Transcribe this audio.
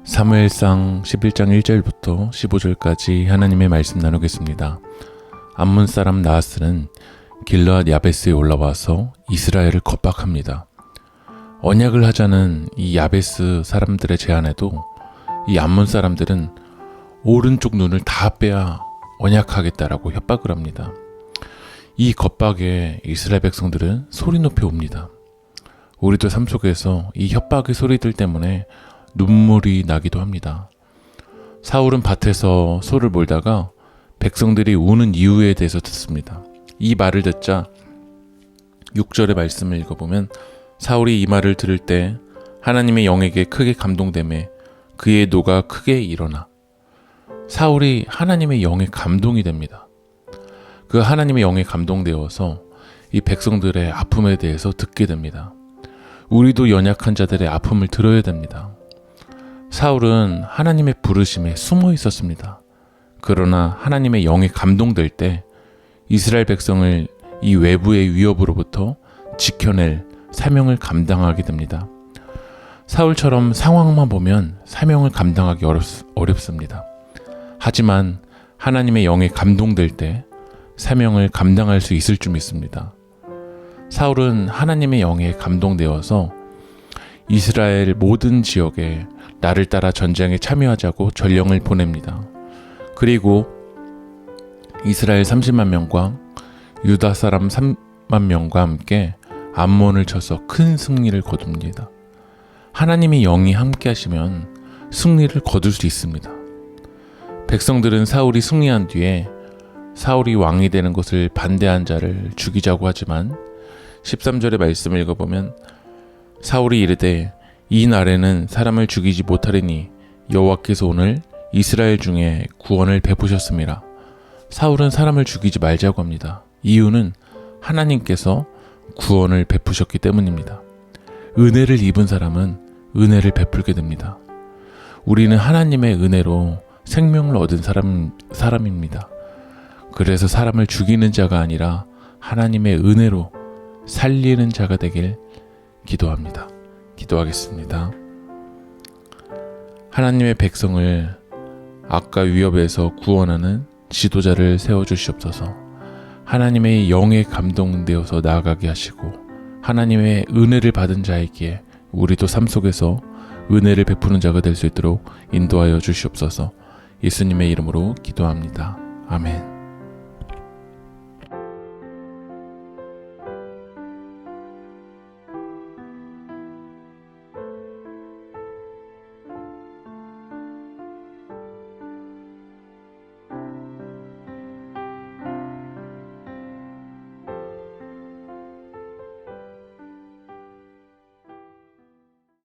사무엘상 11장 1절부터 15절까지 하나님의 말씀 나누겠습니다. 암몬 사람 나하스는 길르앗 야베스에 올라와서 이스라엘을 겁박합니다. 언약을 하자는 이 야베스 사람들의 제안에도 이 암몬 사람들은 오른쪽 눈을 다 빼야 언약하겠다라고 협박을 합니다. 이 겁박에 이스라엘 백성들은 소리 높여 옵니다. 우리도 삶 속에서 이 협박의 소리들 때문에 눈물이 나기도 합니다. 사울은 밭에서 소를 몰다가 백성들이 우는 이유에 대해서 듣습니다. 이 말을 듣자 6절의 말씀을 읽어보면 사울이 이 말을 들을 때 하나님의 영에게 크게 감동되매 그의 노가 크게 일어나. 사울이 하나님의 영에 감동이 됩니다. 그 하나님의 영에 감동되어서 이 백성들의 아픔에 대해서 듣게 됩니다. 우리도 연약한 자들의 아픔을 들어야 됩니다. 사울은 하나님의 부르심에 숨어 있었습니다. 그러나 하나님의 영에 감동될 때 이스라엘 백성을 이 외부의 위협으로부터 지켜낼 사명을 감당하게 됩니다. 사울처럼 상황만 보면 사명을 감당하기 어렵습니다. 하지만 하나님의 영에 감동될 때 사명을 감당할 수 있을 줄 믿습니다. 사울은 하나님의 영에 감동되어서 이스라엘 모든 지역에 나를 따라 전쟁에 참여하자고 전령을 보냅니다. 그리고 이스라엘 30만 명과 유다 사람 3만 명과 함께 암몬을 쳐서 큰 승리를 거둡니다. 하나님의 영이 함께 하시면 승리를 거둘 수 있습니다. 백성들은 사울이 승리한 뒤에 사울이 왕이 되는 것을 반대한 자를 죽이자고 하지만 13절의 말씀을 읽어보면 사울이 이르되 이 날에는 사람을 죽이지 못하리니 여호와께서 오늘 이스라엘 중에 구원을 베푸셨음이라. 사울은 사람을 죽이지 말자고 합니다. 이유는 하나님께서 구원을 베푸셨기 때문입니다. 은혜를 입은 사람은 은혜를 베풀게 됩니다. 우리는 하나님의 은혜로 생명을 얻은 사람입니다. 그래서 사람을 죽이는 자가 아니라 하나님의 은혜로 살리는 자가 되길 기도합니다. 기도하겠습니다. 하나님의 백성을 악과 위협에서 구원하는 지도자를 세워주시옵소서. 하나님의 영에 감동되어서 나아가게 하시고 하나님의 은혜를 받은 자에게 우리도 삶 속에서 은혜를 베푸는 자가 될 수 있도록 인도하여 주시옵소서. 예수님의 이름으로 기도합니다. 아멘.